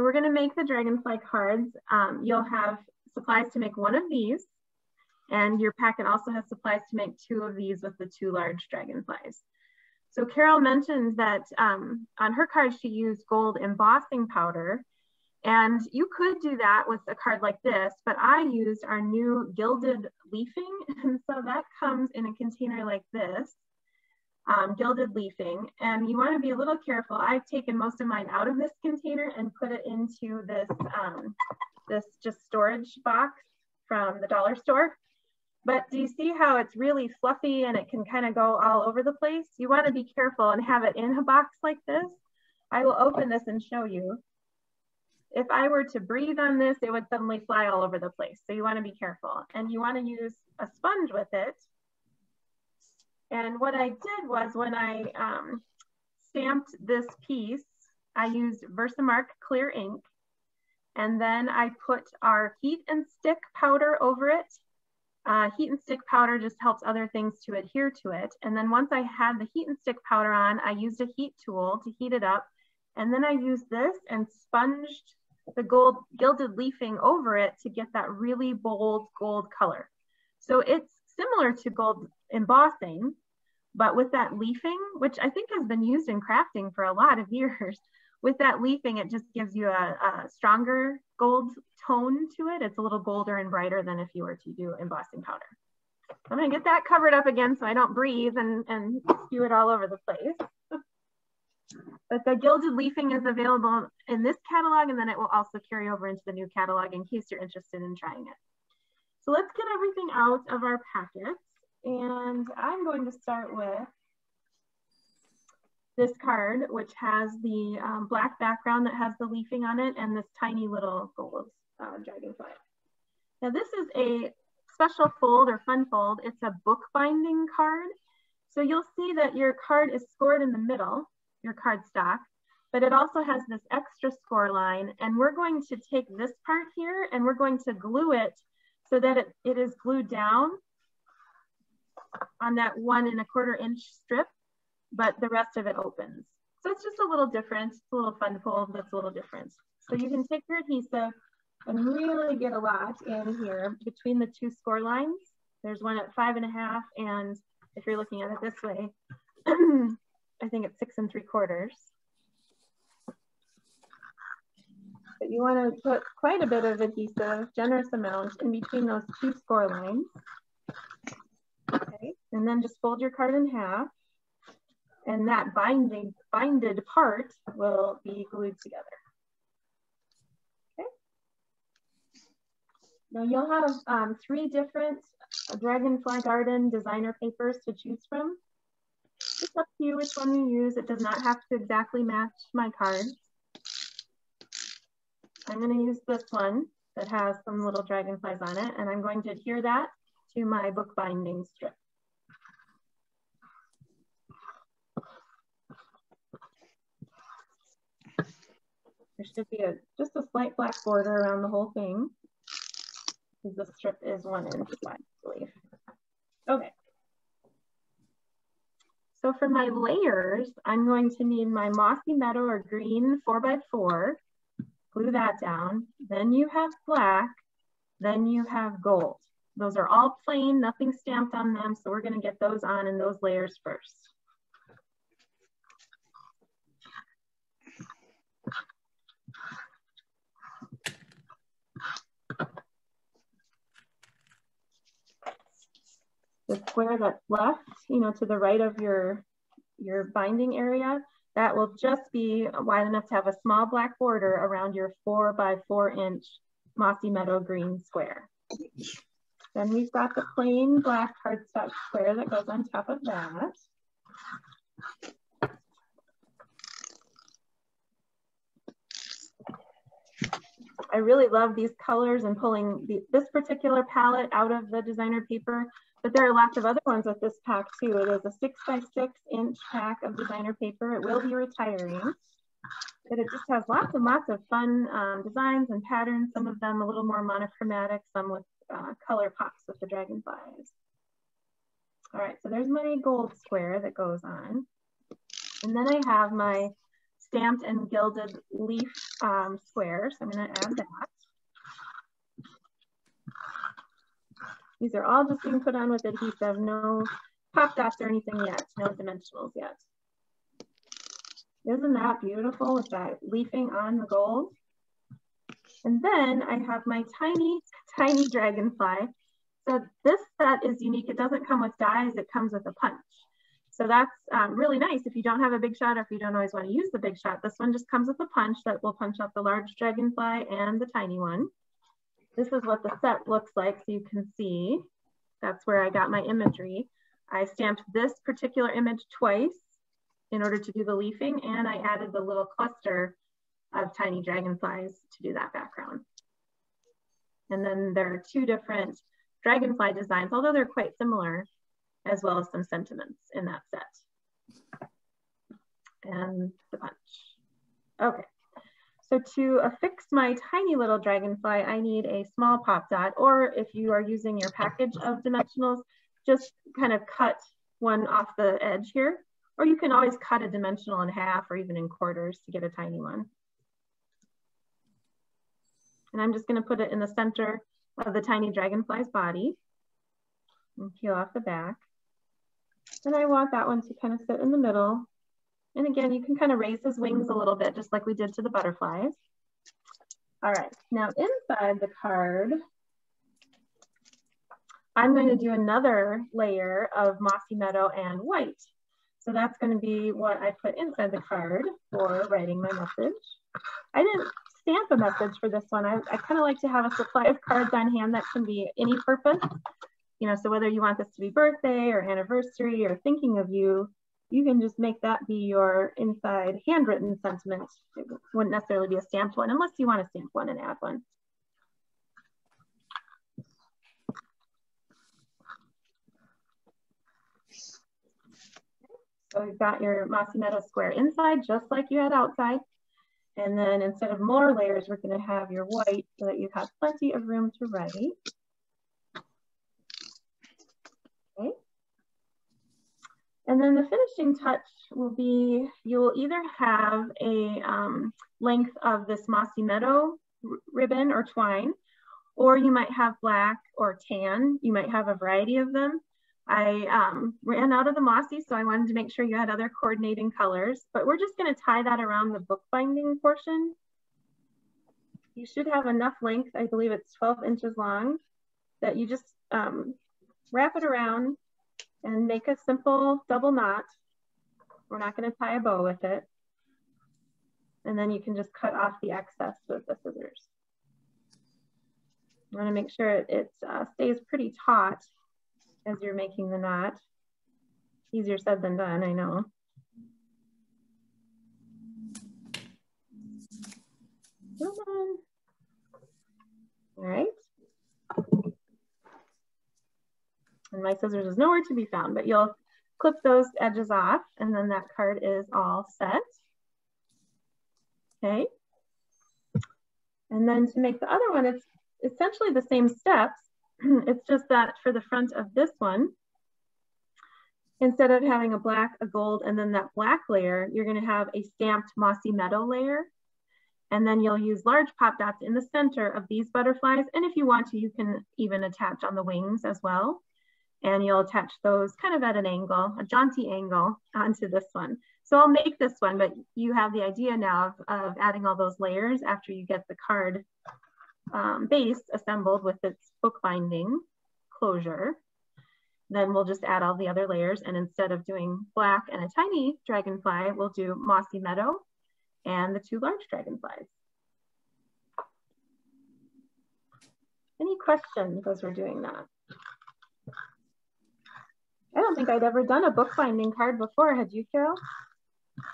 So we're going to make the Dragonfly cards. You'll have supplies to make one of these, and your packet also has supplies to make two of these with the two large dragonflies. So Carol mentioned that on her card she used gold embossing powder, and you could do that with a card like this, but I used our new gilded leafing, and so that comes in a container like this. Gilded leafing, and you want to be a little careful. I've taken most of mine out of this container and put it into this this just storage box from the dollar store. But do you see how it's really fluffy and it can kind of go all over the place? You want to be careful and have it in a box like this. I will open this and show you. If I were to breathe on this, it would suddenly fly all over the place. So you want to be careful, and you want to use a sponge with it. And what I did was when I stamped this piece, I used Versamark clear ink, and then I put our heat and stick powder over it. Heat and stick powder just helps other things to adhere to it. And then once I had the heat and stick powder on, I used a heat tool to heat it up. And then I used this and sponged the gold gilded leafing over it to get that really bold gold color. So it's similar to gold embossing, but with that leafing, which I think has been used in crafting for a lot of years, with that leafing, it just gives you a stronger gold tone to it. It's a little bolder and brighter than if you were to do embossing powder. I'm gonna get that covered up again so I don't breathe and spew it all over the place. But the gilded leafing is available in this catalog, and then it will also carry over into the new catalog in case you're interested in trying it. So let's get everything out of our packets. And I'm going to start with this card, which has the black background that has the leafing on it and this tiny little gold dragonfly. Now this is a special fold or fun fold. It's a bookbinding card. So you'll see that your card is scored in the middle, your cardstock, but it also has this extra score line. And we're going to take this part here and we're going to glue it so that it is glued down on that 1 1/4 inch strip, but the rest of it opens. So it's just a little different. It's a little fun fold that's a little different. So you can take your adhesive and really get a lot in here between the two score lines. There's one at 5 1/2, and if you're looking at it this way, I think it's 6 3/4. But you want to put quite a bit of adhesive, generous amount, in between those two score lines. Okay, and then just fold your card in half, and that binded part will be glued together. Okay. Now you'll have 3 different Dragonfly Garden designer papers to choose from. It's up to you which one you use. It does not have to exactly match my card. I'm going to use this one that has some little dragonflies on it, and I'm going to adhere that to my bookbinding strip. There should be just a slight black border around the whole thing, because the strip is 1 inch wide, I believe. Okay. So for my layers, I'm going to need my mossy meadow or green 4x4, glue that down. Then you have black, then you have gold. Those are all plain, nothing stamped on them, so we're going to get those on in those layers first. The square that's left, to the right of your binding area, that will just be wide enough to have a small black border around your 4x4 inch mossy meadow green square. Then we've got the plain black cardstock square that goes on top of that. I really love these colors and pulling this particular palette out of the designer paper, but there are lots of other ones with this pack too. It is a 6x6 inch pack of designer paper. It will be retiring, but it just has lots and lots of fun designs and patterns, some of them a little more monochromatic, some with color pops with the dragonflies. All right, so there's my gold square that goes on. And then I have my stamped and gilded leaf squares. I'm going to add that. These are all just being put on with adhesive, no pop dots or anything yet, no dimensionals yet. Isn't that beautiful with that leafing on the gold? And then I have my tiny, tiny dragonfly. So this set is unique. It doesn't come with dies, it comes with a punch. So that's really nice if you don't have a big shot or if you don't always want to use the big shot. This one just comes with a punch that will punch out the large dragonfly and the tiny one. This is what the set looks like, so you can see. That's where I got my imagery. I stamped this particular image twice in order to do the leafing, and I added the little cluster of tiny dragonflies to do that background. And then there are two different dragonfly designs, although they're quite similar, as well as some sentiments in that set. And the punch. Okay. So to affix my tiny little dragonfly, I need a small pop dot, or if you are using your package of dimensionals, just kind of cut one off the edge here, or you can always cut a dimensional in half or even in quarters to get a tiny one. And I'm just going to put it in the center of the tiny dragonfly's body and peel off the back. And I want that one to kind of sit in the middle. And again, you can kind of raise his wings a little bit, just like we did to the butterflies. All right, now inside the card, I'm going to do another layer of mossy meadow and white. So that's going to be what I put inside the card for writing my message. I didn't stamp a message for this one. I kind of like to have a supply of cards on hand that can be any purpose. You know, so whether you want this to be birthday or anniversary or thinking of you, you can just make that be your inside handwritten sentiment. It wouldn't necessarily be a stamped one unless you want to stamp one and add one. So you've got your mossy meadow square inside, just like you had outside. And then instead of more layers, we're going to have your white so that you have plenty of room to write. Okay. And then the finishing touch will be, you will either have a length of this mossy meadow ribbon or twine, or you might have black or tan. You might have a variety of them. I ran out of the mossy, so I wanted to make sure you had other coordinating colors, but we're just going to tie that around the bookbinding portion. You should have enough length, I believe it's 12 inches long, that you just wrap it around and make a simple double knot. We're not going to tie a bow with it. And then you can just cut off the excess with the scissors. You want to make sure it stays pretty taut as you're making the knot. Easier said than done, I know. Come on. All right. And my scissors is nowhere to be found, but you'll clip those edges off and then that card is all set. Okay. And then to make the other one, it's essentially the same steps. It's just that for the front of this one, instead of having a black, a gold, and then that black layer, you're going to have a stamped mossy meadow layer. And then you'll use large pop dots in the center of these butterflies. And if you want to, you can even attach on the wings as well. And you'll attach those kind of at an angle, a jaunty angle onto this one. So I'll make this one, but you have the idea now of adding all those layers after you get the card base assembled with its bookbinding closure. Then we'll just add all the other layers, and instead of doing black and a tiny dragonfly, we'll do mossy meadow and the two large dragonflies. Any questions as we're doing that? I don't think I'd ever done a bookbinding card before. Had you, Carol?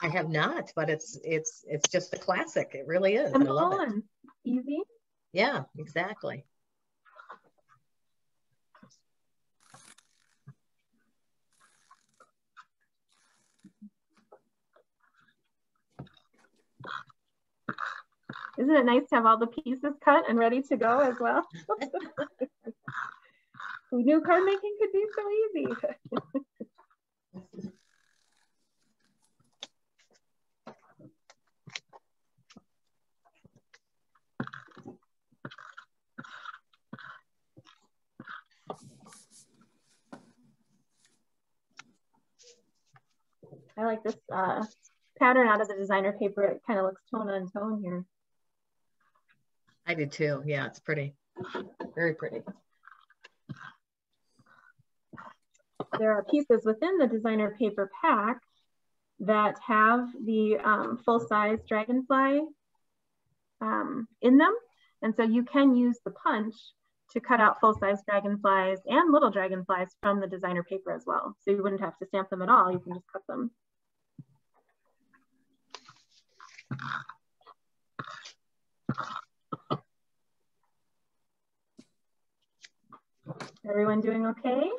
I have not, but it's just a classic. It really is. Simple, I love it. and easy. Yeah, exactly. Isn't it nice to have all the pieces cut and ready to go as well? Who knew card making could be so easy? I like this pattern out of the designer paper. It kind of looks tone on tone here. I do too. Yeah, it's pretty. Very pretty. There are pieces within the designer paper pack that have the full-size Dragonfly in them. And so you can use the punch to cut out full-size dragonflies and little dragonflies from the designer paper as well. So you wouldn't have to stamp them at all. You can just cut them. Everyone doing okay?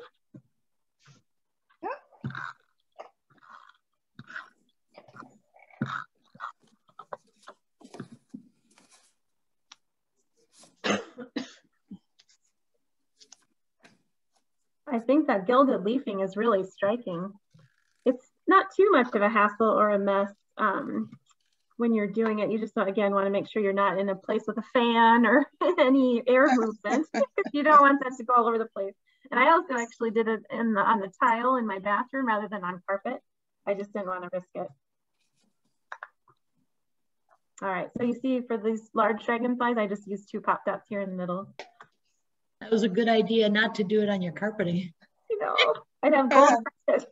I think that gilded leafing is really striking. It's not too much of a hassle or a mess when you're doing it. You just, again, want to make sure you're not in a place with a fan or any air movement because you don't want that to go all over the place. And I also actually did it on the tile in my bathroom rather than on carpet. I just didn't want to risk it. All right, so you see for these large dragonflies, I just used 2 pop dots here in the middle. That was a good idea not to do it on your carpeting. You know, I'd have gold carpet.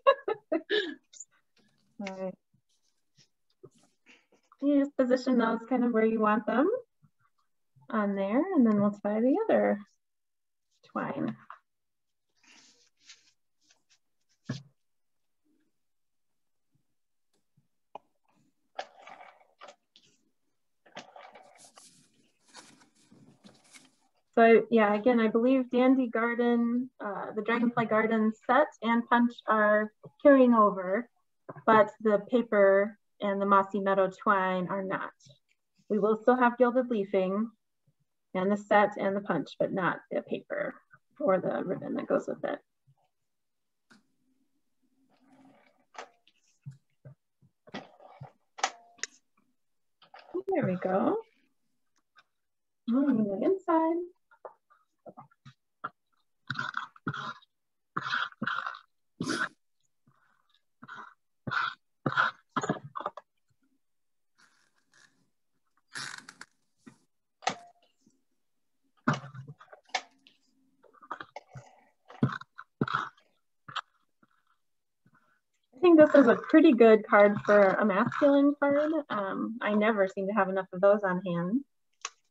All right. You just position those kind of where you want them on there, and then we'll tie the other twine. So yeah, again, I believe Dandy Garden, the Dragonfly Garden set and punch are carrying over, but the paper and the Mossy Meadow twine are not. We will still have gilded leafing and the set and the punch, but not the paper or the ribbon that goes with it. There we go. On the inside. I think this is a pretty good card for a masculine card. I never seem to have enough of those on hand.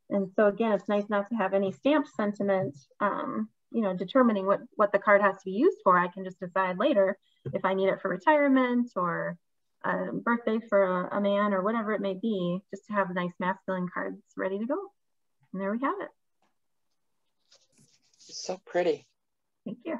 And so again, it's nice not to have any stamped sentiment, you know, determining what the card has to be used for. I can just decide later if I need it for retirement or a birthday for a man or whatever it may be, just to have nice masculine cards ready to go. And there we have it. So pretty. Thank you.